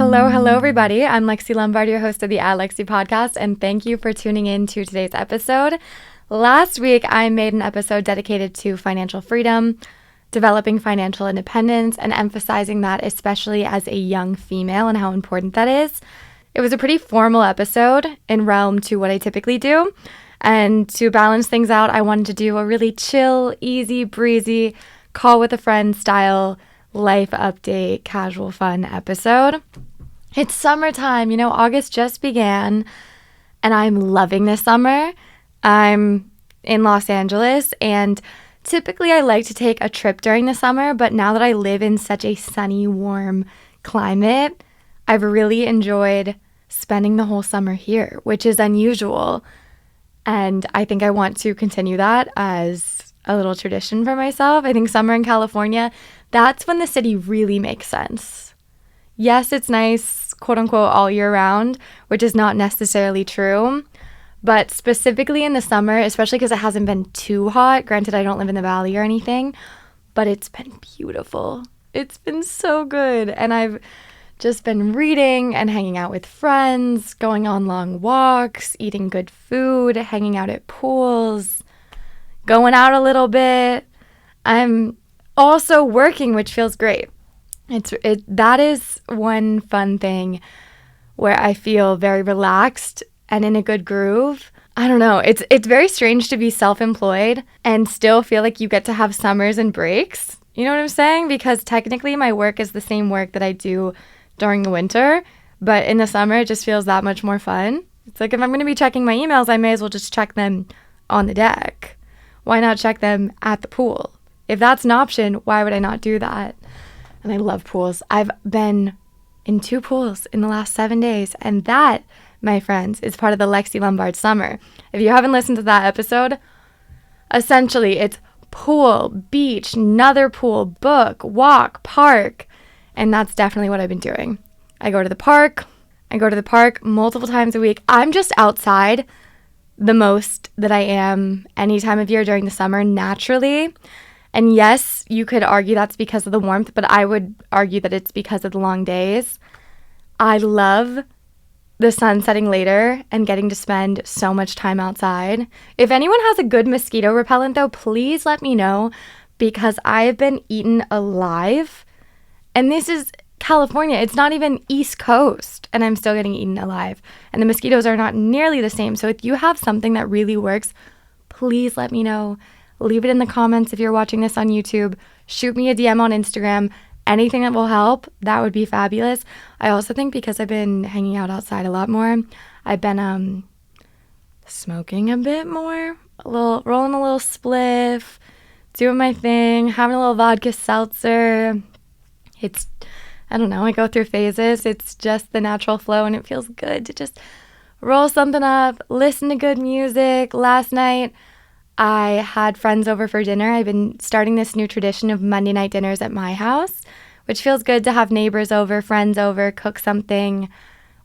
Hello, everybody. I'm Lexi Lombard, your host of the Lexi podcast, and thank you for tuning in to today's episode. Last week, I made an episode dedicated to financial freedom, developing financial independence, and emphasizing that especially as a young female and how important that is. It was a pretty formal episode in realm to what I typically do, and to balance things out, I wanted to do a really chill, easy, breezy, call with a friend style life update, casual fun episode. It's summertime, August just began and I'm loving this summer. I'm in Los Angeles and typically I like to take a trip during the summer, but now that I live in such a sunny, warm climate, I've really enjoyed spending the whole summer here, which is unusual. And I think I want to continue that as a little tradition for myself. I think summer in California, that's when the city really makes sense. Yes, it's nice, quote unquote, all year round, which is not necessarily true. But specifically in the summer, especially because it hasn't been too hot, granted I don't live in the valley or anything, but it's been beautiful. It's been so good. And I've just been reading and hanging out with friends, going on long walks, eating good food, hanging out at pools, going out a little bit. I'm also working, which feels great. That is one fun thing where I feel very relaxed and in a good groove. I don't know. It's very strange to be self-employed and still feel like you get to have summers and breaks. You know what I'm saying? Because technically my work is the same work that I do during the winter, but in the summer it just feels that much more fun. It's like if I'm going to be checking my emails, I may as well just check them on the deck. Why not check them at the pool? If that's an option, why would I not do that? And I love pools. I've been in 2 pools in the last 7 days, and that, my friends, is part of the Lexi Lombard summer. If you haven't listened to that episode, essentially it's pool, beach, another pool, book, walk, park, and that's definitely what I've been doing. I go to the park multiple times a week. I'm just outside the most that I am any time of year during the summer naturally. And yes, you could argue that's because of the warmth, but I would argue that it's because of the long days. I love the sun setting later and getting to spend so much time outside. If anyone has a good mosquito repellent though, please let me know because I've been eaten alive. And this is California. It's not even East Coast and I'm still getting eaten alive. And the mosquitoes are not nearly the same. So if you have something that really works, please let me know. Leave it in the comments if you're watching this on YouTube. Shoot me a DM on Instagram. Anything that will help, that would be fabulous. I also think because I've been hanging out outside a lot more, I've been smoking a bit more, rolling a little spliff, doing my thing, having a little vodka seltzer. I don't know, I go through phases. It's just the natural flow and it feels good to just roll something up, listen to good music. Last night, I had friends over for dinner. I've been starting this new tradition of Monday night dinners at my house, which feels good to have neighbors over, friends over, cook something.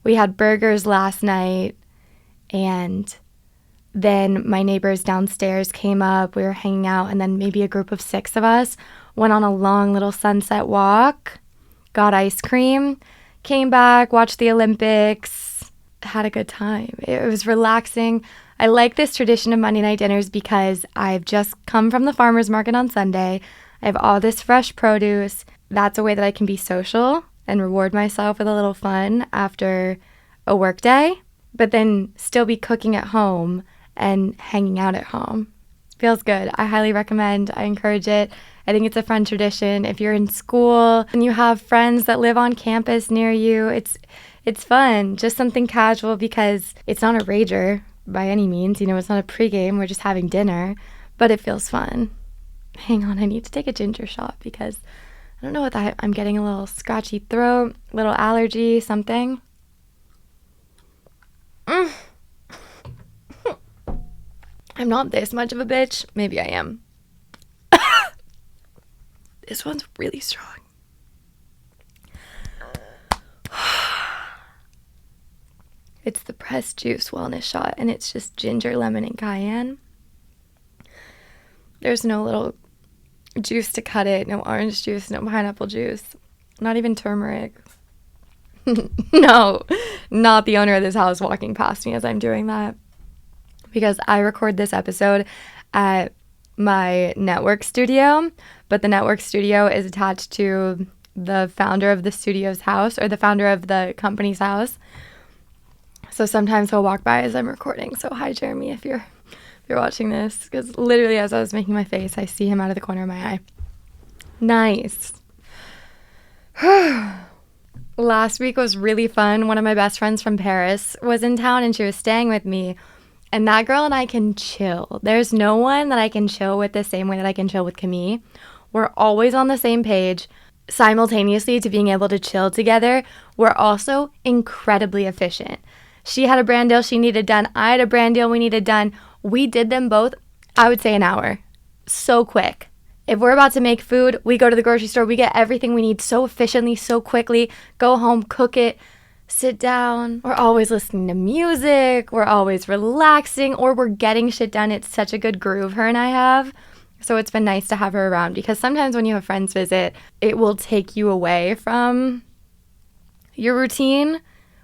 We had burgers last night, and then my neighbors downstairs came up. We were hanging out, and then maybe a group of 6 of us went on a long little sunset walk, got ice cream, came back, watched the Olympics, had a good time. It was relaxing. I like this tradition of Monday night dinners because I've just come from the farmer's market on Sunday. I have all this fresh produce. That's a way that I can be social and reward myself with a little fun after a work day, but then still be cooking at home and hanging out at home. Feels good. I highly recommend. I encourage it. I think it's a fun tradition. If you're in school and you have friends that live on campus near you, it's fun. Just something casual because it's not a rager by any means. It's not a pregame. We're just having dinner, but it feels fun. Hang on, I need to take a ginger shot because I don't know what I'm getting a little scratchy throat, little allergy, something. I'm not this much of a bitch. Maybe I am. This one's really strong. It's the Pressed Juice Wellness Shot, and it's just ginger, lemon, and cayenne. There's no little juice to cut it, no orange juice, no pineapple juice, not even turmeric. No, not the owner of this house walking past me as I'm doing that. Because I record this episode at my network studio, but the network studio is attached to the founder of the studio's house, or the founder of the company's house. So sometimes he'll walk by as I'm recording. So hi, Jeremy, if you're watching this, because literally as I was making my face, I see him out of the corner of my eye. Nice. Last week was really fun. One of my best friends from Paris was in town and she was staying with me. And that girl and I can chill. There's no one that I can chill with the same way that I can chill with Camille. We're always on the same page. Simultaneously to being able to chill together, we're also incredibly efficient. She had a brand deal she needed done. I had a brand deal we needed done. We did them both, I would say, an hour. So quick. If we're about to make food, we go to the grocery store. We get everything we need so efficiently, so quickly. Go home, cook it, sit down. We're always listening to music. We're always relaxing, or we're getting shit done. It's such a good groove her and I have. So it's been nice to have her around, because sometimes when you have friends visit, it will take you away from your routine,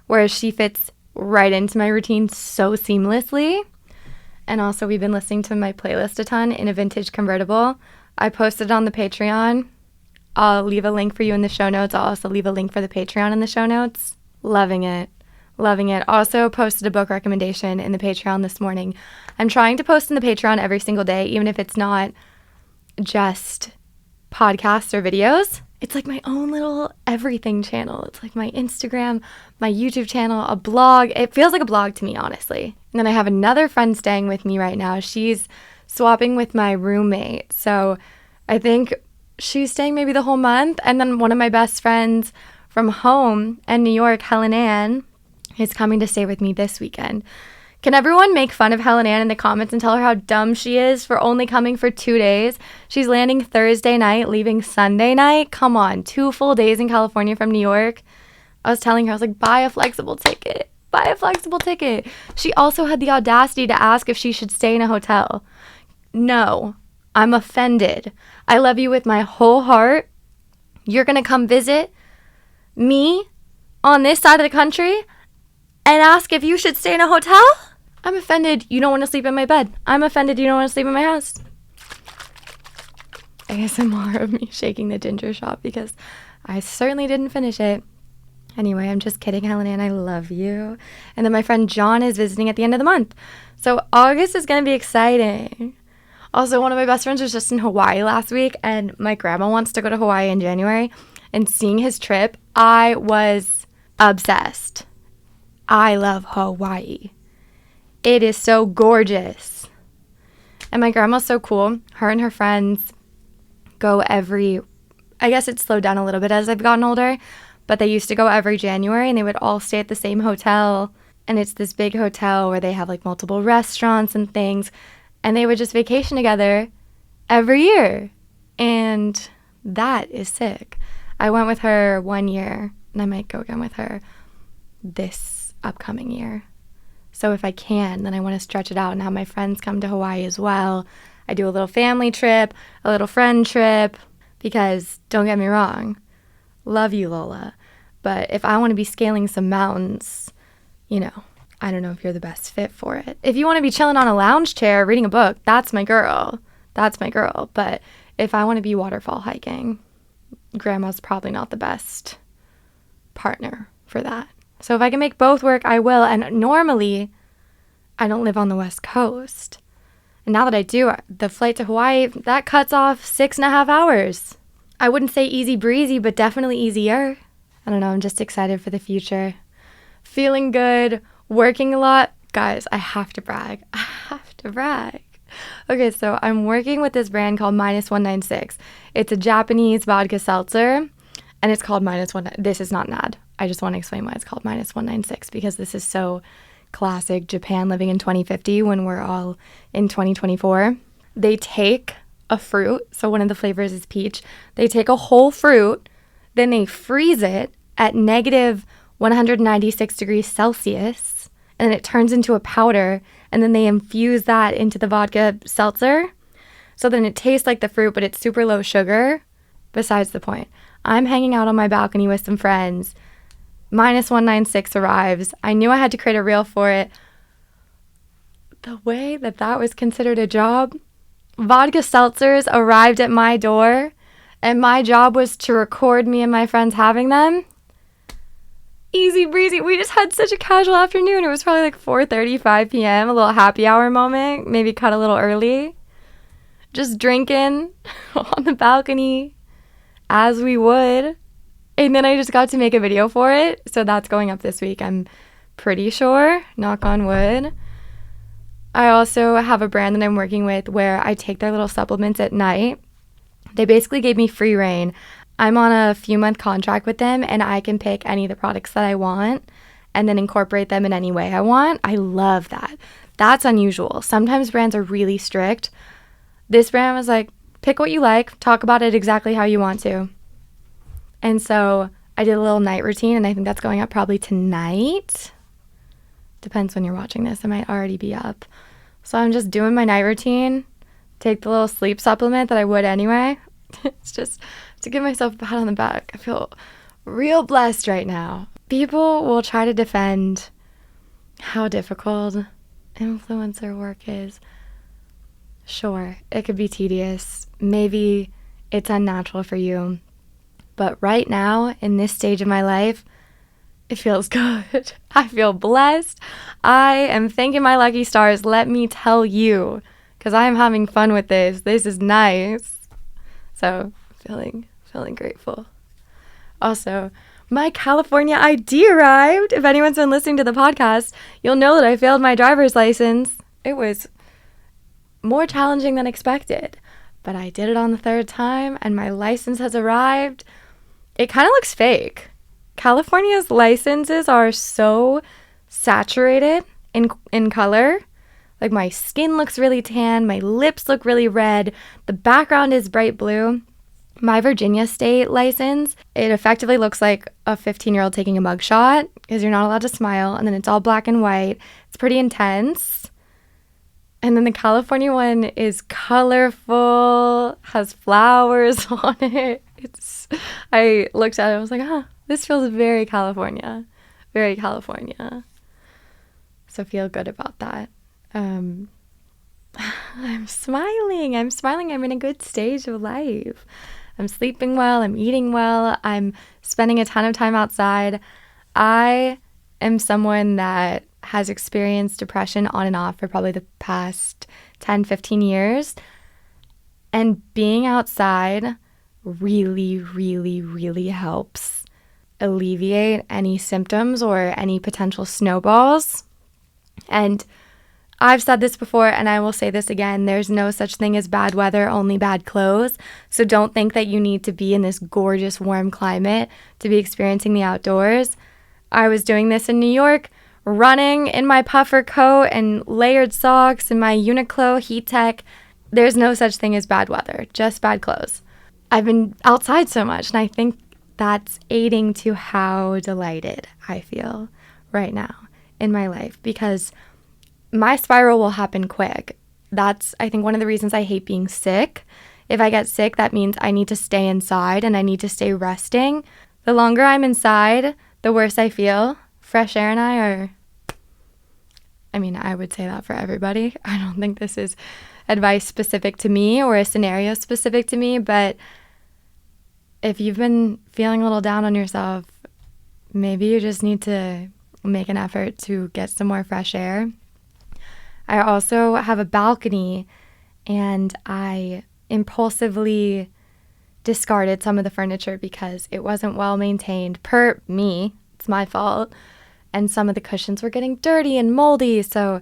whereas she fits right into my routine so seamlessly. And also, we've been listening to my playlist a ton in a vintage convertible. I posted on the Patreon. I'll leave a link for you in the show notes. I'll also leave a link for the Patreon in the show notes. Loving it. Loving it. Also posted a book recommendation in the Patreon this morning. I'm trying to post in the Patreon every single day, even if it's not just podcasts or videos. It's like my own little everything channel. It's like my Instagram, my YouTube channel, a blog. It feels like a blog to me, honestly. And then I have another friend staying with me right now. She's swapping with my roommate. So I think she's staying maybe the whole month. And then one of my best friends from home in New York, Helen Ann, is coming to stay with me this weekend. Can everyone make fun of Helen Ann in the comments and tell her how dumb she is for only coming for 2 days? She's landing Thursday night, leaving Sunday night. Come on, 2 full days in California from New York. I was telling her, I was like, buy a flexible ticket. Buy a flexible ticket. She also had the audacity to ask if she should stay in a hotel. No, I'm offended. I love you with my whole heart. You're going to come visit me on this side of the country and ask if you should stay in a hotel? I'm offended you don't want to sleep in my bed. I'm offended you don't want to sleep in my house. ASMR of me shaking the ginger shot because I certainly didn't finish it. Anyway, I'm just kidding, Helen Ann. I love you. And then my friend John is visiting at the end of the month. So August is going to be exciting. Also, one of my best friends was just in Hawaii last week, and my grandma wants to go to Hawaii in January. And seeing his trip, I was obsessed. I love Hawaii. It is so gorgeous. And my grandma's so cool. Her and her friends go I guess it's slowed down a little bit as I've gotten older, but they used to go every January, and they would all stay at the same hotel. And it's this big hotel where they have like multiple restaurants and things. And they would just vacation together every year. And that is sick. I went with her 1 year, and I might go again with her this upcoming year. So if I can, then I want to stretch it out and have my friends come to Hawaii as well. I do a little family trip, a little friend trip, because don't get me wrong, love you, Lola. But if I want to be scaling some mountains, I don't know if you're the best fit for it. If you want to be chilling on a lounge chair reading a book, that's my girl. That's my girl. But if I want to be waterfall hiking, grandma's probably not the best partner for that. So if I can make both work, I will. And normally, I don't live on the West Coast. And now that I do, the flight to Hawaii, that cuts off 6.5 hours. I wouldn't say easy breezy, but definitely easier. I don't know, I'm just excited for the future. Feeling good, working a lot. Guys, I have to brag. Okay, so I'm working with this brand called -196. It's a Japanese vodka seltzer, and it's called -1. This is not an ad. I just want to explain why it's called -196, because this is so classic Japan living in 2050 when we're all in 2024. They take a fruit, so one of the flavors is peach. They take a whole fruit, then they freeze it at -196 degrees Celsius, and then it turns into a powder, and then they infuse that into the vodka seltzer. So then it tastes like the fruit, but it's super low sugar. Besides the point. I'm hanging out on my balcony with some friends, minus 196 arrives. I knew I had to create a reel for it. The way that was considered a job, vodka seltzers arrived at my door, and my job was to record me and my friends having them. Easy breezy. We just had such a casual afternoon. It was probably like 4:35 p.m., a little happy hour moment, maybe cut a little early. Just drinking on the balcony as we would. And then I just got to make a video for it. So that's going up this week, I'm pretty sure. Knock on wood. I also have a brand that I'm working with where I take their little supplements at night. They basically gave me free reign. I'm on a few-month contract with them, and I can pick any of the products that I want and then incorporate them in any way I want. I love that. That's unusual. Sometimes brands are really strict. This brand was like, pick what you like, talk about it exactly how you want to. And so I did a little night routine, and I think that's going up probably tonight. Depends when you're watching this. I might already be up. So I'm just doing my night routine, take the little sleep supplement that I would anyway. It's just to give myself a pat on the back. I feel real blessed right now. People will try to defend how difficult influencer work is. Sure, it could be tedious. Maybe it's unnatural for you. But right now, in this stage of my life, it feels good. I feel blessed. I am thanking my lucky stars, let me tell you, because I am having fun with this. This is nice. So, feeling grateful. Also, my California ID arrived. If anyone's been listening to the podcast, you'll know that I failed my driver's license. It was more challenging than expected, but I did it on the third time, and my license has arrived. It kind of looks fake. California's licenses are so saturated in color. Like, my skin looks really tan, my lips look really red, the background is bright blue. My Virginia state license, it effectively looks like a 15-year-old taking a mugshot because you're not allowed to smile, and then it's all black and white. It's pretty intense. And then the California one is colorful, has flowers on it. I looked at it, I was like, this feels very California. Very California. So feel good about that. I'm smiling. I'm in a good stage of life. I'm sleeping well. I'm eating well. I'm spending a ton of time outside. I am someone that has experienced depression on and off for probably the past 10, 15 years. And being outside really, really, really helps alleviate any symptoms or any potential snowballs. And I've said this before, and I will say this again. There's no such thing as bad weather, only bad clothes. So don't think that you need to be in this gorgeous, warm climate to be experiencing the outdoors. I was doing this in New York, running in my puffer coat and layered socks and my Uniqlo Heat Tech. There's no such thing as bad weather, just bad clothes. I've been outside so much, and I think that's aiding to how delighted I feel right now in my life, because my spiral will happen quick. That's, I think, one of the reasons I hate being sick. If I get sick, that means I need to stay inside and I need to stay resting. The longer I'm inside, the worse I feel. Fresh air and I would say that for everybody. I don't think this is advice specific to me or a scenario specific to me, but if you've been feeling a little down on yourself, maybe you just need to make an effort to get some more fresh air. I also have a balcony, and I impulsively discarded some of the furniture because it wasn't well maintained per me. It's my fault. And some of the cushions were getting dirty and moldy. So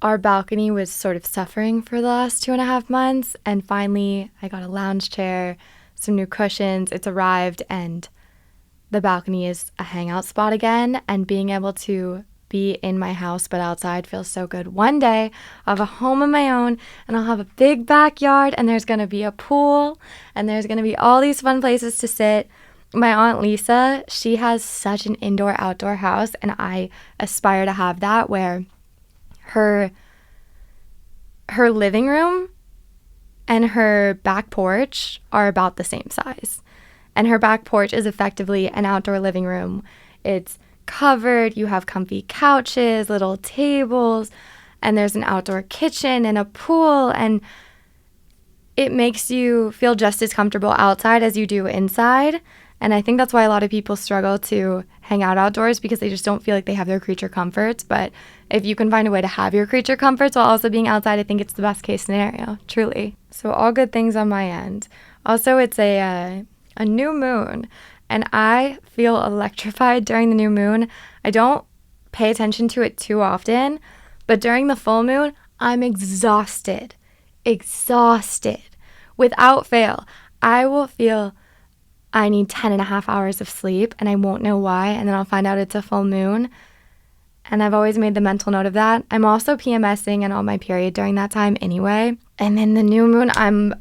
our balcony was sort of suffering for the last 2.5 months. And finally, I got a lounge chair, some new cushions. It's arrived, and the balcony is a hangout spot again. And being able to be in my house but outside feels so good. One day I'll have a home of my own, and I'll have a big backyard, and there's going to be a pool, and there's going to be all these fun places to sit. My Aunt Lisa, she has such an indoor-outdoor house, and I aspire to have that, where her living room and her back porch are about the same size. And her back porch is effectively an outdoor living room. It's covered. You have comfy couches, little tables, and there's an outdoor kitchen and a pool, and it makes you feel just as comfortable outside as you do inside. And I think that's why a lot of people struggle to hang out outdoors, because they just don't feel like they have their creature comforts. But if you can find a way to have your creature comforts while also being outside, I think it's the best case scenario, truly. So all good things on my end. Also, it's a new moon, and I feel electrified during the new moon. I don't pay attention to it too often, but during the full moon, I'm exhausted. Without fail. I will feel I need 10 and a half hours of sleep, and I won't know why, and then I'll find out it's a full moon. And I've always made the mental note of that. I'm also PMSing and on my period during that time anyway. And then the new moon, I'm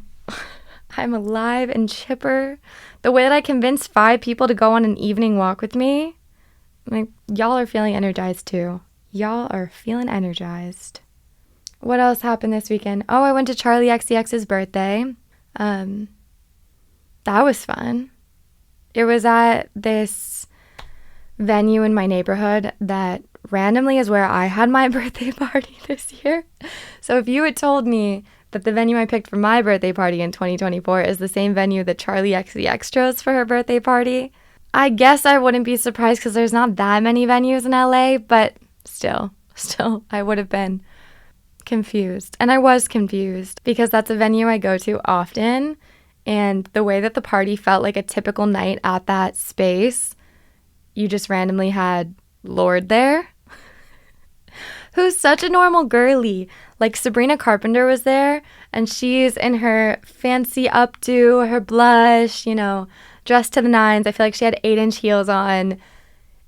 alive and chipper. The way that I convinced 5 people to go on an evening walk with me, like, y'all are feeling energized too. Y'all are feeling energized. What else happened this weekend? Oh, I went to Charlie XCX's birthday. That was fun. It was at this venue in my neighborhood that randomly is where I had my birthday party this year. So if you had told me that the venue I picked for my birthday party in 2024 is the same venue that Charlie XCX chose for her birthday party, I guess I wouldn't be surprised, because there's not that many venues in LA, but still, I would have been confused. And I was confused because that's a venue I go to often, and the way that the party felt like a typical night at that space, you just randomly had Lorde there, who's such a normal girly. Like, Sabrina Carpenter was there, and she's in her fancy updo, her blush, dressed to the nines. I feel like she had 8-inch heels on.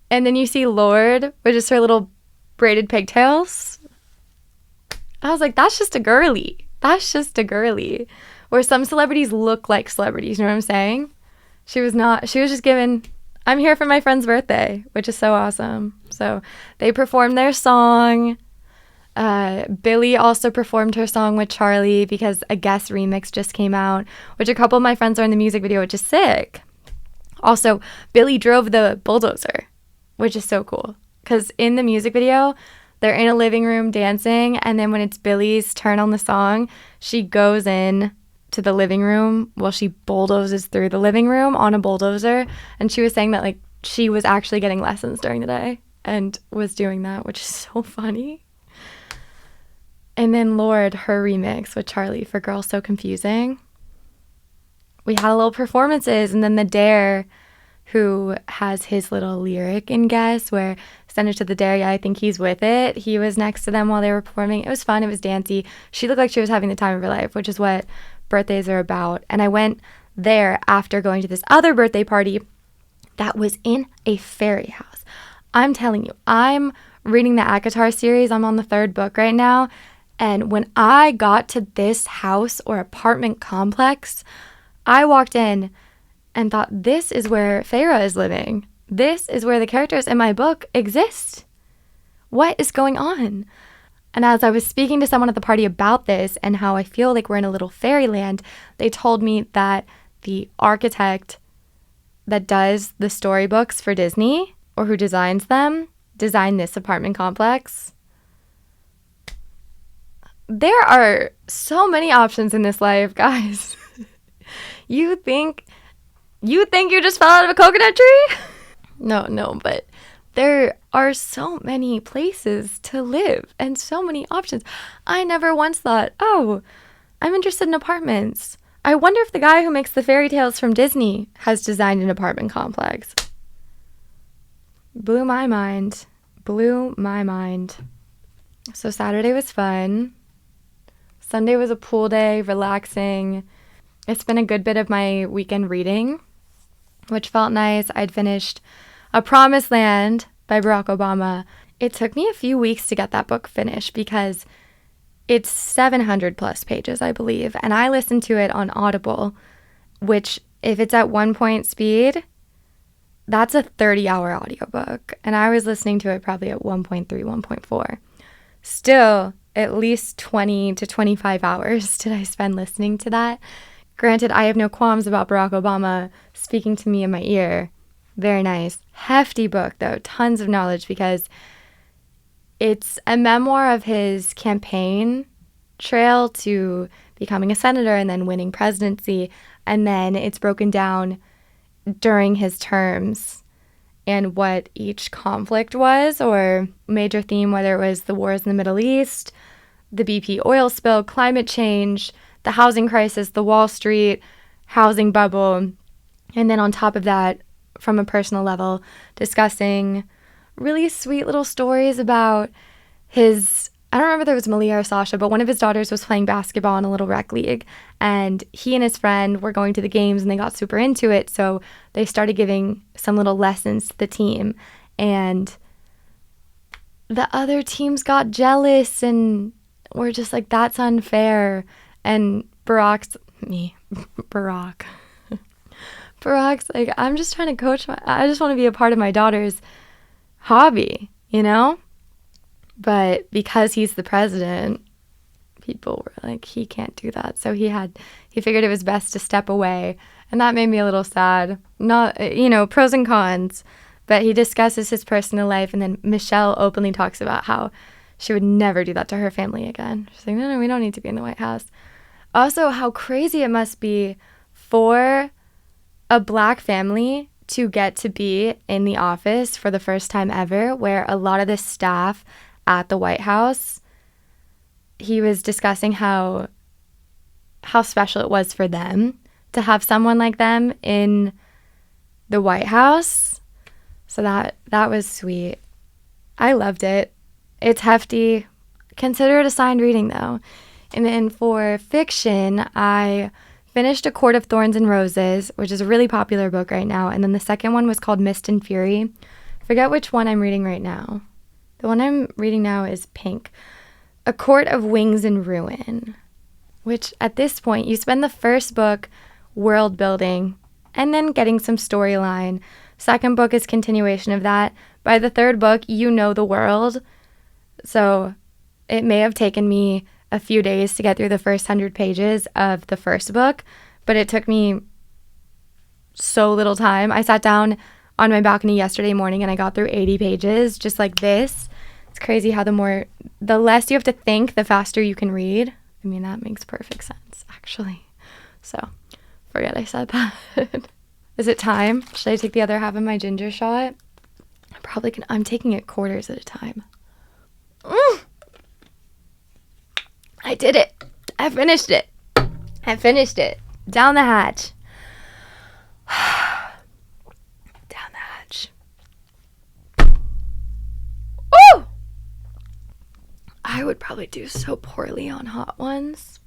And then you see Lorde with just her little braided pigtails. I was like, that's just a girly. Where some celebrities look like celebrities, you know what I'm saying? She was just given, I'm here for my friend's birthday, which is so awesome. So they performed their song. Billie also performed her song with Charlie because a guest remix just came out, which a couple of my friends are in the music video, which is sick. Also, Billie drove the bulldozer, which is so cool. Because in the music video, they're in a living room dancing, and then when it's Billie's turn on the song, she goes in to the living room while she bulldozes through the living room on a bulldozer. And she was saying that, like, she was actually getting lessons during the day and was doing that, which is so funny. And then Lorde, her remix with Charlie for Girls So Confusing. We had a little performances, and then the Dare, who has his little lyric in Guess, where send it to the Dare, yeah, I think he's with it. He was next to them while they were performing. It was fun. It was dancey. She looked like she was having the time of her life, which is what birthdays are about. And I went there after going to this other birthday party that was in a fairy house. I'm telling you, I'm reading the ACOTAR series. I'm on the 3rd book right now. And when I got to this house or apartment complex, I walked in and thought, this is where Feyre is living. This is where the characters in my book exist. What is going on? And as I was speaking to someone at the party about this and how I feel like we're in a little fairyland, they told me that the architect that does the storybooks for Disney, or who designs them, designed this apartment complex. There are so many options in this life, guys. You think you just fell out of a coconut tree? No, but there are so many places to live and so many options. I never once thought, oh, I'm interested in apartments. I wonder if the guy who makes the fairy tales from Disney has designed an apartment complex. Blew my mind. So Saturday was fun. Sunday was a pool day, relaxing. It's been a good bit of my weekend reading, which felt nice. I'd finished A Promised Land by Barack Obama. It took me a few weeks to get that book finished because it's 700 plus pages, I believe. And I listened to it on Audible, which if it's at 1 speed, that's a 30-hour audiobook. And I was listening to it probably at 1.3, 1.4. Still, at least 20 to 25 hours did I spend listening to that. Granted, I have no qualms about Barack Obama speaking to me in my ear. Very nice. Hefty book, though. Tons of knowledge because it's a memoir of his campaign trail to becoming a senator and then winning presidency. And then it's broken down during his terms and what each conflict was or major theme, whether it was the wars in the Middle East, the BP oil spill, climate change, the housing crisis, the Wall Street housing bubble. And then on top of that, from a personal level, discussing really sweet little stories about his, I don't remember if it was Malia or Sasha, but one of his daughters was playing basketball in a little rec league. And he and his friend were going to the games and they got super into it. So they started giving some little lessons to the team. And the other teams got jealous and were just like, that's unfair. And Barack's like, I'm just trying to coach I just want to be a part of my daughter's hobby, you know? But because he's the president, people were like, he can't do that. So he figured it was best to step away. And that made me a little sad. Not, pros and cons. But he discusses his personal life. And then Michelle openly talks about how she would never do that to her family again. She's like, no, we don't need to be in the White House. Also, how crazy it must be for a Black family to get to be in the office for the first time ever, where a lot of the staff at the White House, he was discussing how special it was for them to have someone like them in the White House. So that was sweet. I loved it. It's hefty. Consider it assigned reading, though. And then for fiction, I finished A Court of Thorns and Roses, which is a really popular book right now. And then the second one was called Mist and Fury. Forget which one I'm reading right now. The one I'm reading now is Pink. A Court of Wings and Ruin, which at this point, you spend the first book world building and then getting some storyline. Second book is continuation of that. By the third book, you know the world. So it may have taken me a few days to get through the first 100 pages of the first book, but it took me so little time. I sat down on my balcony yesterday morning and I got through 80 pages just like this. It's crazy how the less you have to think, the faster you can read. I mean, that makes perfect sense, actually. So, forget I said that. Is it time? Should I take the other half of my ginger shot? I'm taking it quarters at a time. I did it. I finished it. Down the hatch. Down the hatch. Woo! I would probably do so poorly on hot ones.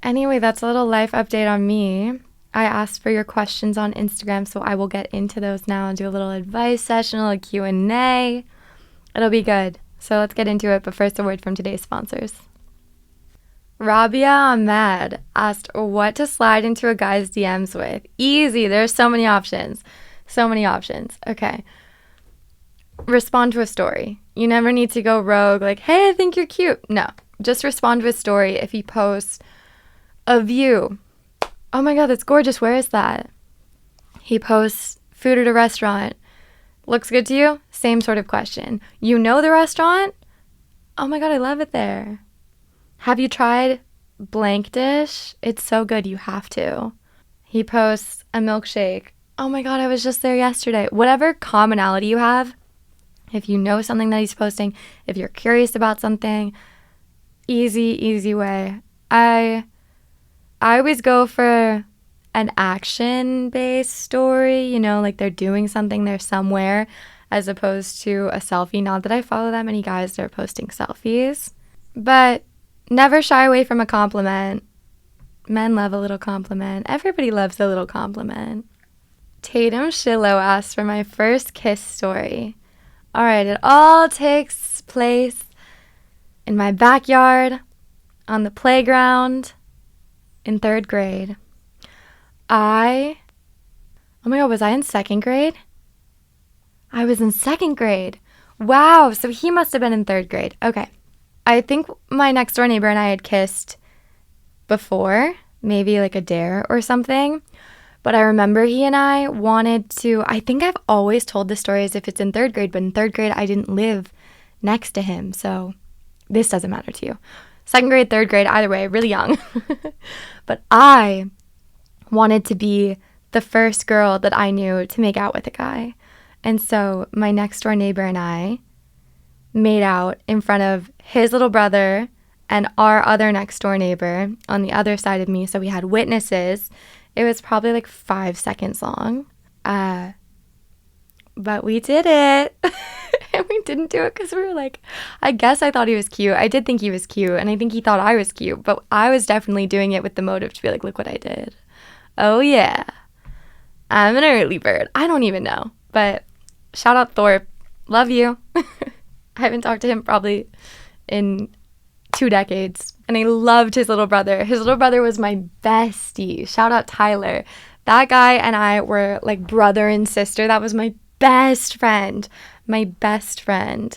Anyway, that's a little life update on me. I asked for your questions on Instagram, so I will get into those now and do a little advice session, a little Q&A. It'll be good. So let's get into it, but first a word from today's sponsors. Rabia Ahmed asked what to slide into a guy's DMs with. Easy. There's so many options. Okay. Respond to a story. You never need to go rogue like, hey, I think you're cute. No. Just respond to a story if he posts a view. Oh my God, that's gorgeous. Where is that? He posts food at a restaurant. Looks good to you? Same sort of question. You know the restaurant? Oh my God, I love it there. Have you tried blank dish? It's so good, you have to. He posts a milkshake. Oh my God, I was just there yesterday. Whatever commonality you have, if you know something that he's posting, if you're curious about something, easy way. I always go for an action-based story, like they're doing something, they're somewhere, as opposed to a selfie. Not that I follow that many guys that are posting selfies, but never shy away from a compliment. Men love a little compliment. Everybody loves a little compliment. Tatum Shillow asked for my first kiss story. All right, it all takes place in my backyard, on the playground, in 3rd grade. Oh my God, was I in 2nd grade? I was in 2nd grade. Wow, so he must have been in 3rd grade. Okay. I think my next door neighbor and I had kissed before, maybe like a dare or something. But I remember he and I wanted to, I think I've always told this story as if it's in third grade, but in third grade, I didn't live next to him. So this doesn't matter to you. Second grade, third grade, either way, really young. But I wanted to be the first girl that I knew to make out with a guy. And so my next door neighbor and I made out in front of his little brother and our other next door neighbor on the other side of me. So we had witnesses. It was probably like 5 seconds long. But we did it. And we didn't do it because we were like, I guess I thought he was cute. I did think he was cute. And I think he thought I was cute. But I was definitely doing it with the motive to be like, look what I did. Oh, yeah. I'm an early bird. I don't even know. But shout out Thorpe. Love you. I haven't talked to him probably in 2 decades. And I loved his little brother. His little brother was my bestie. Shout out Tyler. That guy and I were like brother and sister. That was my best friend. My best friend.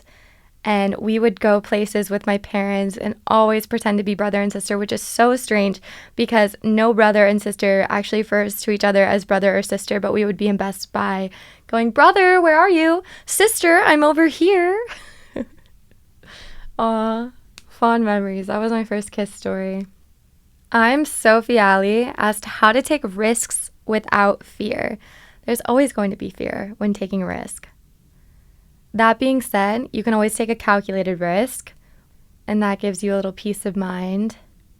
And we would go places with my parents and always pretend to be brother and sister, which is so strange because no brother and sister actually refers to each other as brother or sister, but we would be in Best Buy going, brother, where are you? Sister, I'm over here. Aw, fond memories. That was my first kiss story. I'm Sophie Ali as to how to take risks without fear. There's always going to be fear when taking a risk. That being said, you can always take a calculated risk, and that gives you a little peace of mind.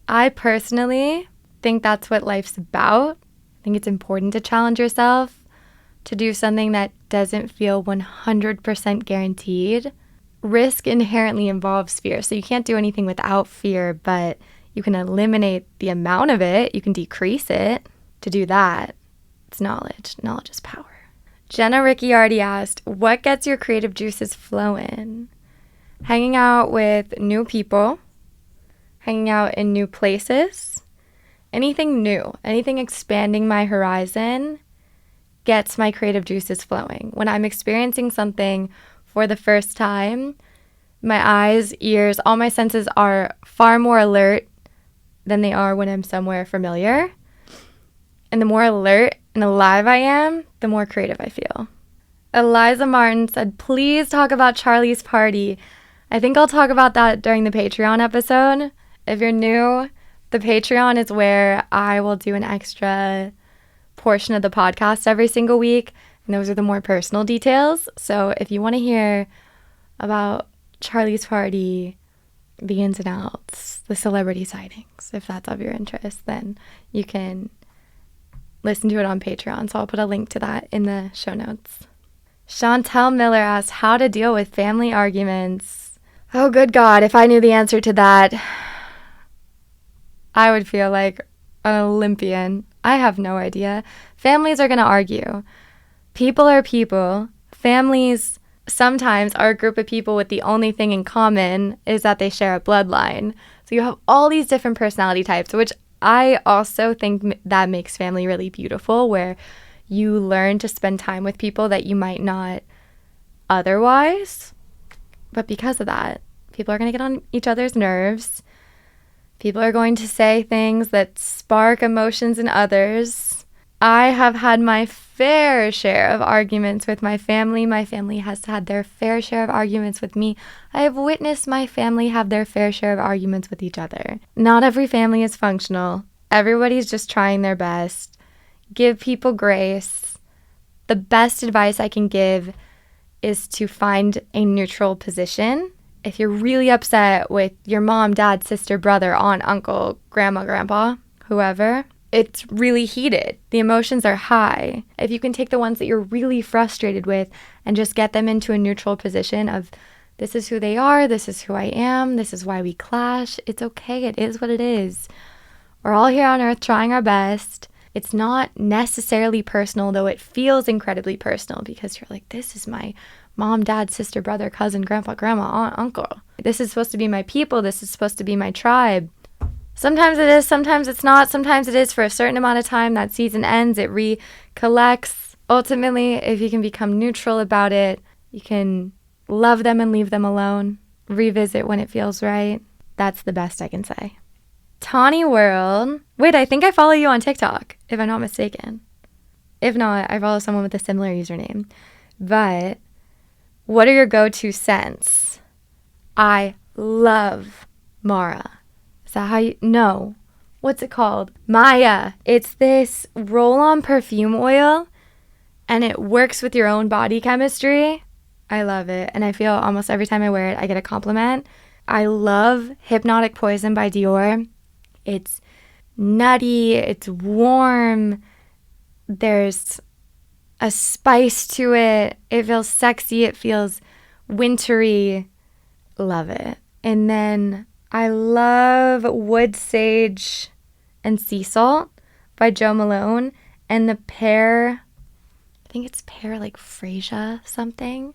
I personally think that's what life's about. I think it's important to challenge yourself, to do something that doesn't feel 100% guaranteed. Risk inherently involves fear, so you can't do anything without fear, but you can eliminate the amount of it. You can decrease it. To do that, it's knowledge. Knowledge is power. Jenna Ricciardi asked, what gets your creative juices flowing? Hanging out with new people, hanging out in new places, anything new, anything expanding my horizon gets my creative juices flowing. When I'm experiencing something for the first time, my eyes, ears, all my senses are far more alert than they are when I'm somewhere familiar. And the more alert and alive I am, the more creative I feel. Eliza Martin said, please talk about Charlie's party. I think I'll talk about that during the Patreon episode. If you're new, the Patreon is where I will do an extra portion of the podcast every single week. And those are the more personal details. So if you want to hear about Charlie's party, the ins and outs, the celebrity sightings, if that's of your interest, then you can listen to it on Patreon. So I'll put a link to that in the show notes. Chantel Miller asked how to deal with family arguments. Oh, good God. If I knew the answer to that, I would feel like an Olympian. I have no idea. Families are going to argue. People are people. Families sometimes are a group of people with the only thing in common is that they share a bloodline. So you have all these different personality types, which I also think that makes family really beautiful, where you learn to spend time with people that you might not otherwise. But because of that, people are going to get on each other's nerves. People are going to say things that spark emotions in others. I have had my fair share of arguments with my family. My family has had their fair share of arguments with me. I have witnessed my family have their fair share of arguments with each other. Not every family is functional. Everybody's just trying their best. Give people grace. The best advice I can give is to find a neutral position. If you're really upset with your mom, dad, sister, brother, aunt, uncle, grandma, grandpa, whoever, it's really heated. The emotions are high. If you can take the ones that you're really frustrated with and just get them into a neutral position of, this is who they are, this is who I am, this is why we clash. It's okay. It is what it is. We're all here on earth trying our best. It's not necessarily personal, though it feels incredibly personal because you're like, this is my mom, dad, sister, brother, cousin, grandpa, grandma, aunt, uncle. This is supposed to be my people. This is supposed to be my tribe. Sometimes it is, sometimes it's not. Sometimes it is for a certain amount of time. That season ends, it recollects. Ultimately, if you can become neutral about it, you can love them and leave them alone. Revisit when it feels right. That's the best I can say. Tawny World. Wait, I think I follow you on TikTok, if I'm not mistaken. If not, I follow someone with a similar username. But what are your go-to scents? I love Mara. Is that how you... No. What's it called? Maya. It's this roll-on perfume oil, and it works with your own body chemistry. I love it. And I feel almost every time I wear it, I get a compliment. I love Hypnotic Poison by Dior. It's nutty. It's warm. There's a spice to it. It feels sexy. It feels wintry. Love it. And then I love Wood Sage and Sea Salt by Jo Malone. And the pear, I think it's pear like freesia something.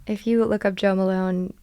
If you look up Jo Malone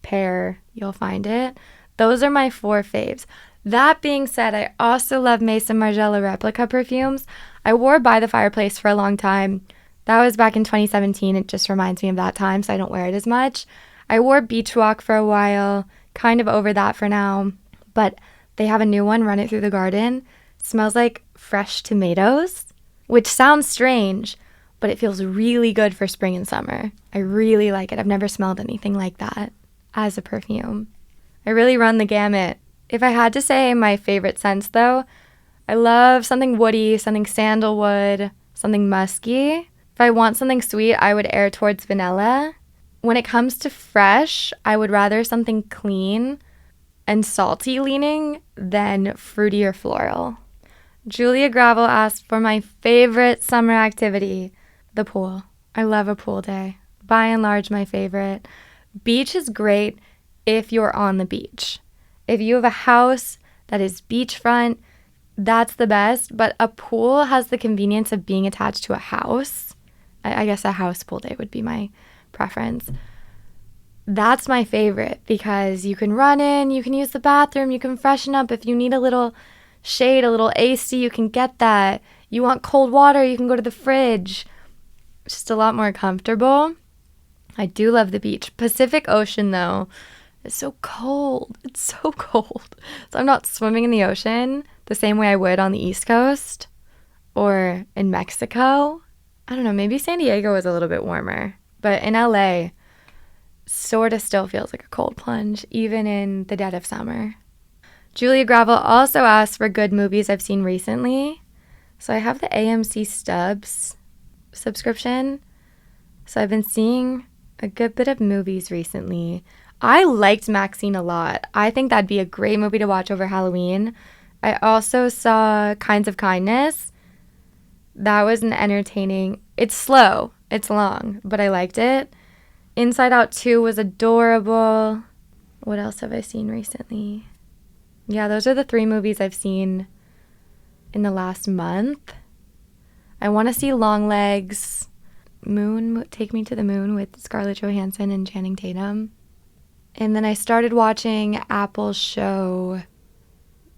pear, you'll find it. Those are my 4 faves. That being said, I also love Maison Margiela replica perfumes. I wore By the Fireplace for a long time. That was back in 2017. It just reminds me of that time, so I don't wear it as much. I wore Beach Walk for a while, kind of over that for now. But they have a new one, Run It Through the Garden. Smells like fresh tomatoes, which sounds strange, but it feels really good for spring and summer. I really like it. I've never smelled anything like that as a perfume. I really run the gamut. If I had to say my favorite scents, though, I love something woody, something sandalwood, something musky. If I want something sweet, I would err towards vanilla. When it comes to fresh, I would rather something clean and salty leaning than fruity or floral. Julia Gravel asked for my favorite summer activity, the pool. I love a pool day. By and large, my favorite. Beach is great if you're on the beach. If you have a house that is beachfront, that's the best. But a pool has the convenience of being attached to a house. I guess a house pool day would be my preference. That's my favorite because you can run in, you can use the bathroom, you can freshen up. If you need a little shade, a little AC, you can get that. You want cold water, you can go to the fridge. It's just a lot more comfortable. I do love the beach. Pacific Ocean, though, is so cold. It's so cold. So I'm not swimming in the ocean the same way I would on the East Coast or in Mexico. I don't know, maybe San Diego is a little bit warmer. But in LA, sort of still feels like a cold plunge, even in the dead of summer. Julia Gravel also asked for good movies I've seen recently. So I have the AMC Stubs subscription. So I've been seeing a good bit of movies recently. I liked Maxine a lot. I think that'd be a great movie to watch over Halloween. I also saw Kinds of Kindness. That was an entertaining... It's slow. It's long, but I liked it. Inside Out 2 was adorable. What else have I seen recently? Yeah, those are the 3 movies I've seen in the last month. I want to see Longlegs, Take Me to the Moon with Scarlett Johansson and Channing Tatum. And then I started watching Apple's show,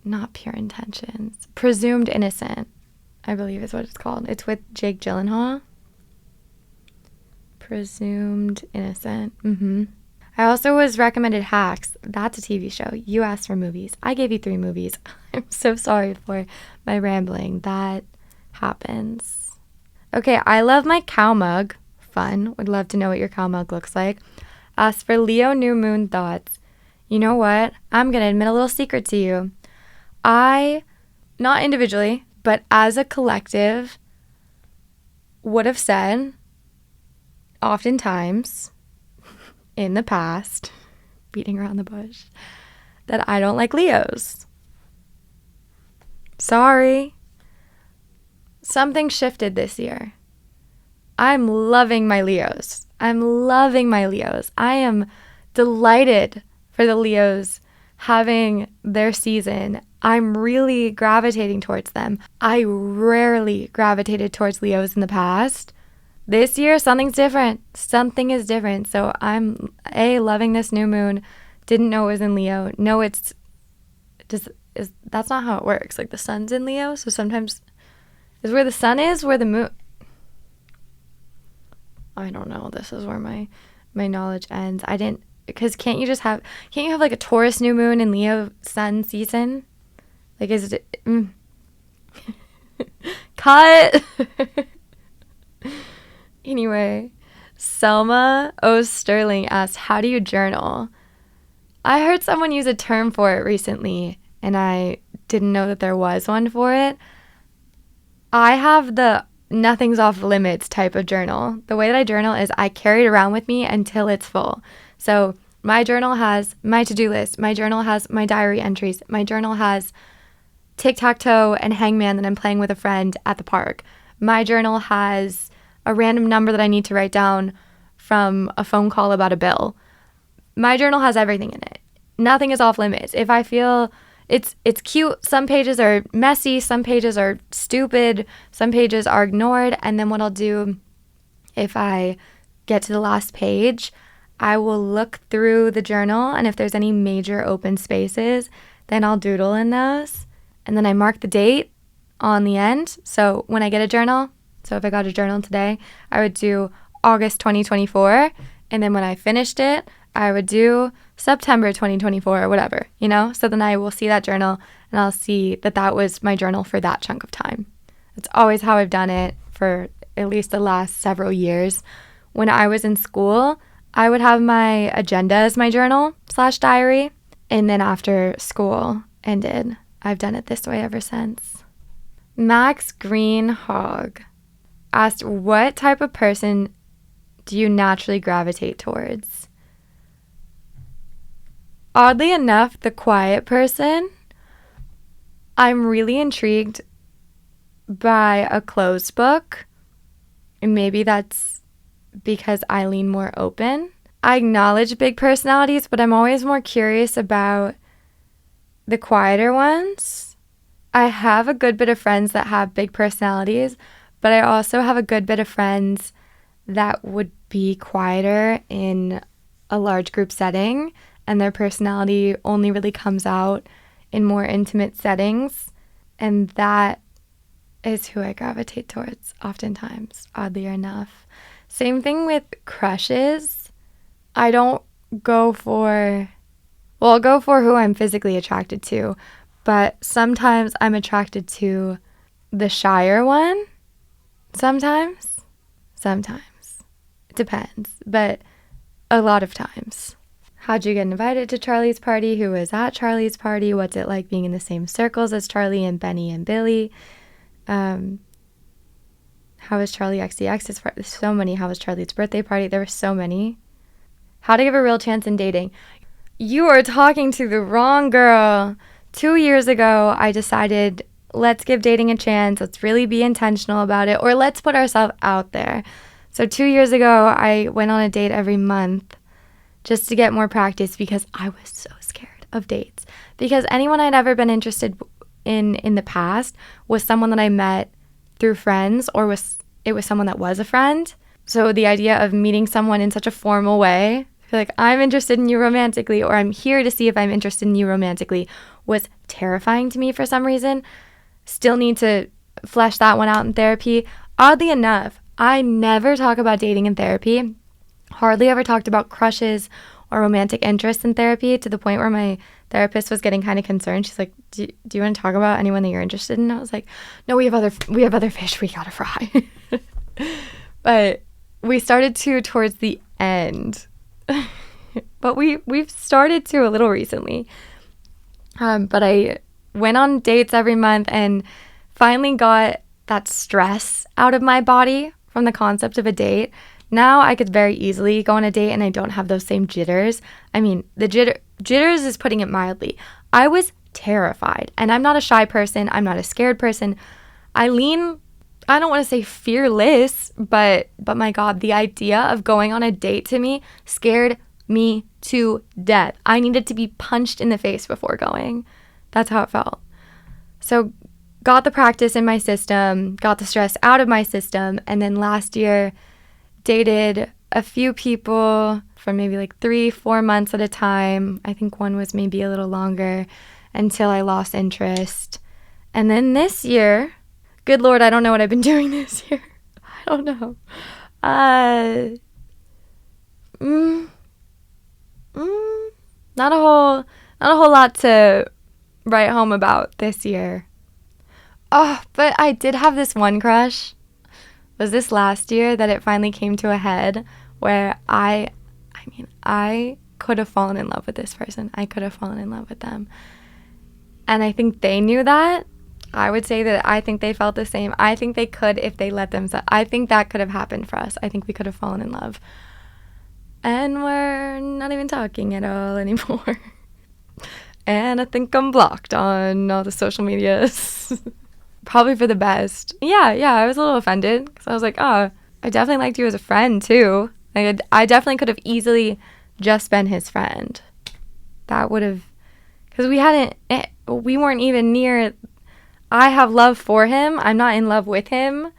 not Pure Intentions, Presumed Innocent, I believe is what it's called. It's with Jake Gyllenhaal. Presumed Innocent. I also was recommended Hacks. That's a TV show. You asked for movies. I gave you 3 movies. I'm so sorry for my rambling. That happens. Okay, I love my cow mug. Fun. Would love to know what your cow mug looks like. As for Leo New Moon thoughts, you know what? I'm going to admit a little secret to you. I, not individually, but as a collective, would have said, oftentimes, in the past, beating around the bush, that I don't like Leos. Sorry. Something shifted this year. I'm loving my Leos. I am delighted for the Leos having their season. I'm really gravitating towards them. I rarely gravitated towards Leos in the past. This year, something's different. Something is different. So I'm, loving this new moon. Didn't know it was in Leo. No, that's not how it works. Like, the sun's in Leo, so sometimes is where the sun is, where the moon... I don't know. This is where my knowledge ends. Because can't you have like a Taurus new moon and Leo sun season? Like, is it... Cut! Anyway, Selma O. Sterling asked, how do you journal? I heard someone use a term for it recently, and I didn't know that there was one for it. I have the nothing's off limits type of journal. The way that I journal is I carry it around with me until it's full. So my journal has my to-do list. My journal has my diary entries. My journal has tic-tac-toe and hangman that I'm playing with a friend at the park. My journal has a random number that I need to write down from a phone call about a bill. My journal has everything in it. Nothing is off limits. If I feel it's cute, some pages are messy, some pages are stupid, some pages are ignored, and then what I'll do if I get to the last page, I will look through the journal, and if there's any major open spaces, then I'll doodle in those. And then I mark the date on the end. So when I get a journal, so if I got a journal today, I would do August 2024. And then when I finished it, I would do September 2024 or whatever, So then I will see that journal and I'll see that that was my journal for that chunk of time. That's always how I've done it for at least the last several years. When I was in school, I would have my agenda as my journal / diary. And then after school ended, I've done it this way ever since. Max Green Hog asked, what type of person do you naturally gravitate towards? Oddly enough, the quiet person. I'm really intrigued by a closed book. And maybe that's because I lean more open. I acknowledge big personalities, but I'm always more curious about the quieter ones. I have a good bit of friends that have big personalities, but I also have a good bit of friends that would be quieter in a large group setting, and their personality only really comes out in more intimate settings, and that is who I gravitate towards oftentimes, oddly enough. Same thing with crushes. I don't go for, I'll go for who I'm physically attracted to, but sometimes I'm attracted to the shyer one. Sometimes. It depends, but a lot of times. How'd you get invited to Charlie's party? Who was at Charlie's party? What's it like being in the same circles as Charlie and Benny and Billy? How was Charlie XCX's party? There's so many. How was Charlie's birthday party? There were so many. How to give a real chance in dating. You are talking to the wrong girl. 2 years ago, I decided, let's give dating a chance. Let's really be intentional about it, or let's put ourselves out there. So 2 years ago, I went on a date every month just to get more practice because I was so scared of dates. Because anyone I'd ever been interested in the past was someone that I met through friends, or it was someone that was a friend. So the idea of meeting someone in such a formal way, like I'm interested in you romantically, or I'm here to see if I'm interested in you romantically, was terrifying to me for some reason. Still need to flesh that one out in therapy. Oddly enough, I never talk about dating in therapy. Hardly ever talked about crushes or romantic interests in therapy, to the point where my therapist was getting kind of concerned. She's like, do you want to talk about anyone that you're interested in? I was like, no, we have other fish we gotta fry. But we started to towards the end. But we've started to a little recently. But I went on dates every month and finally got that stress out of my body from the concept of a date. Now I could very easily go on a date and I don't have those same jitters. I mean, the jitters is putting it mildly. I was terrified, and I'm not a shy person. I'm not a scared person. I don't want to say fearless, but my God, the idea of going on a date to me scared me to death. I needed to be punched in the face before going. That's how it felt. So got the practice in my system, got the stress out of my system, and then last year dated a few people for maybe like 3-4 months at a time. I think one was maybe a little longer, until I lost interest. And then this year, good Lord, I don't know what I've been doing this year. I don't know. Not a whole lot to write home about this year. Oh, but I did have this one crush. was this last year that it finally came to a head where I could have fallen in love with this person. I could have fallen in love with them. And I think they knew that. I would say that I think they felt the same. I think they could if they let themselves. I think that could have happened for us. I think we could have fallen in love. And we're not even talking at all anymore. And I think I'm blocked on all the social medias. Probably for the best. Yeah, I was a little offended because I was like, oh, I definitely liked you as a friend too. Like, I definitely could have easily just been his friend. That would have, because we weren't even near. I have love for him. I'm not in love with him.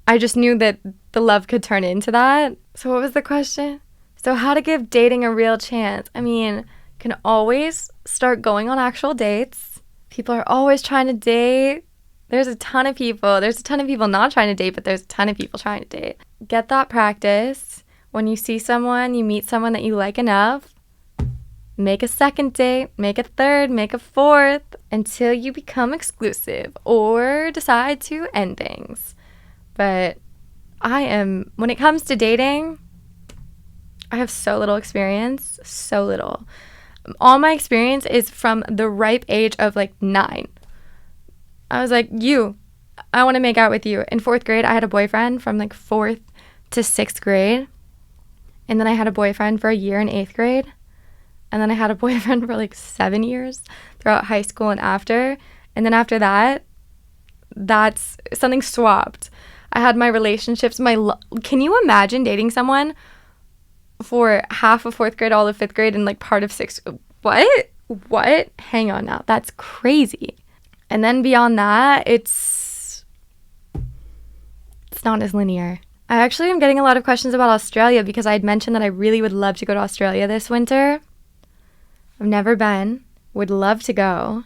I just knew that the love could turn into that. So what was the question? So how to give dating a real chance? I mean, can always start going on actual dates. People are always trying to date. There's a ton of people not trying to date, but there's a ton of people trying to date. Get that practice. When you see someone, you meet someone that you like enough, make a second date, make a third, make a fourth, until you become exclusive or decide to end things. But when it comes to dating, I have so little experience, so little. All my experience is from the ripe age of like 9. I was like, I want to make out with you. In 4th grade, I had a boyfriend from like 4th to 6th grade. And then I had a boyfriend for a year in 8th grade. And then I had a boyfriend for like 7 years throughout high school and after. And then after that, that's something swapped. I had my relationships. Can you imagine dating someone for half of 4th grade, all of 5th grade, and like part of 6th? What? Hang on now. That's crazy. And then beyond that, it's not as linear. I actually am getting a lot of questions about Australia because I had mentioned that I really would love to go to Australia this winter. I've never been. Would love to go.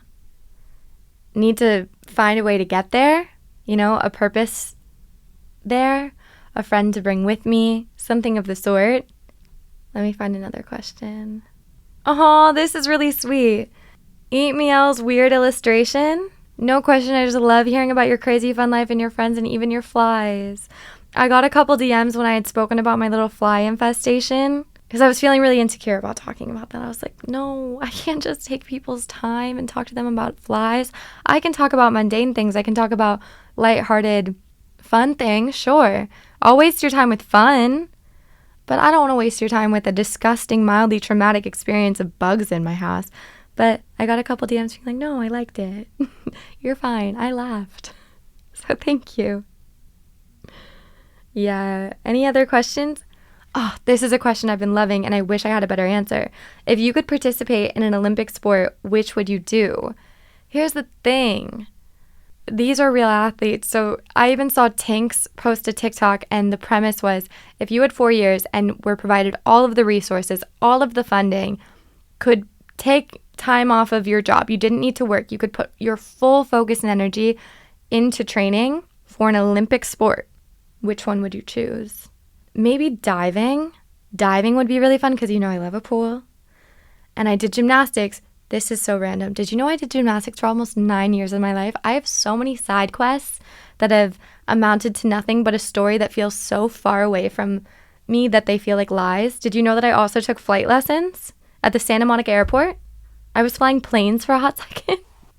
Need to find a way to get there. A purpose there. A friend to bring with me. Something of the sort. Let me find another question. Oh, this is really sweet. Eat Meow's weird illustration. No question, I just love hearing about your crazy fun life and your friends and even your flies. I got a couple DMs when I had spoken about my little fly infestation because I was feeling really insecure about talking about that. I was like, no, I can't just take people's time and talk to them about flies. I can talk about mundane things. I can talk about lighthearted, fun things, sure. I'll waste your time with fun, but I don't want to waste your time with a disgusting, mildly traumatic experience of bugs in my house. But I got a couple DMs being like, no, I liked it. You're fine. I laughed. So thank you. Yeah. Any other questions? Oh, this is a question I've been loving and I wish I had a better answer. If you could participate in an Olympic sport, which would you do? Here's the thing. These are real athletes. So I even saw Tinks post a TikTok and the premise was if you had 4 years and were provided all of the resources, all of the funding, could take time off of your job. You didn't need to work. You could put your full focus and energy into training for an Olympic sport. Which one would you choose? Maybe diving. Diving would be really fun because I love a pool. And I did gymnastics. This is so random. Did you know I did gymnastics for almost 9 years of my life? I have so many side quests that have amounted to nothing but a story that feels so far away from me that they feel like lies. Did you know that I also took flight lessons at the Santa Monica airport? I was flying planes for a hot second.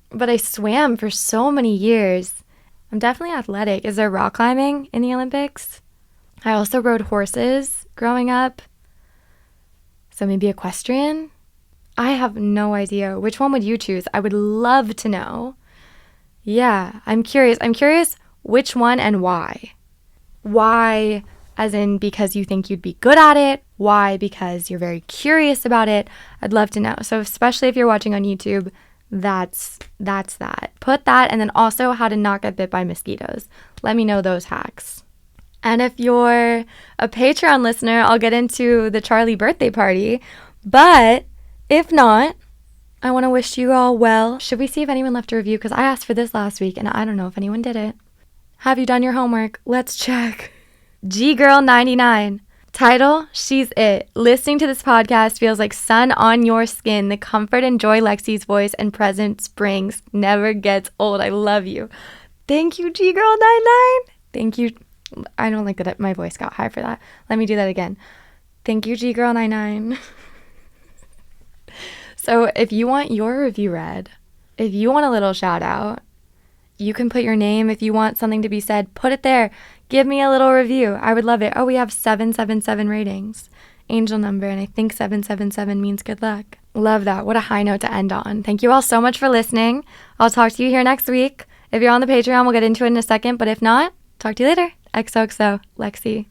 But I swam for so many years. I'm definitely athletic. Is there rock climbing in the Olympics? I also rode horses growing up. So maybe equestrian? I have no idea. Which one would you choose? I would love to know. Yeah, I'm curious. Which one and why? Why, as in because you think you'd be good at it? Why? Because you're very curious about it? I'd love to know. So especially if you're watching on YouTube, that's that. Put that, and then also how to not get bit by mosquitoes. Let me know those hacks. And if you're a Patreon listener, I'll get into the Charlie birthday party. But if not, I want to wish you all well. Should we see if anyone left a review? Because I asked for this last week, and I don't know if anyone did it. Have you done your homework? Let's check. G-Girl99. Title, She's It. Listening to this podcast feels like sun on your skin. The comfort and joy Lexi's voice and presence brings never gets old. I love you. Thank you, G-Girl99. Thank you. I don't like that my voice got high for that. Let me do that again. Thank you, GGirl99. So if you want your review read, if you want a little shout out, you can put your name. If you want something to be said, put it there. Give me a little review. I would love it. Oh, we have 777 ratings. Angel number, and I think 777 means good luck. Love that. What a high note to end on. Thank you all so much for listening. I'll talk to you here next week. If you're on the Patreon, we'll get into it in a second, but if not, talk to you later. XOXO, Lexi.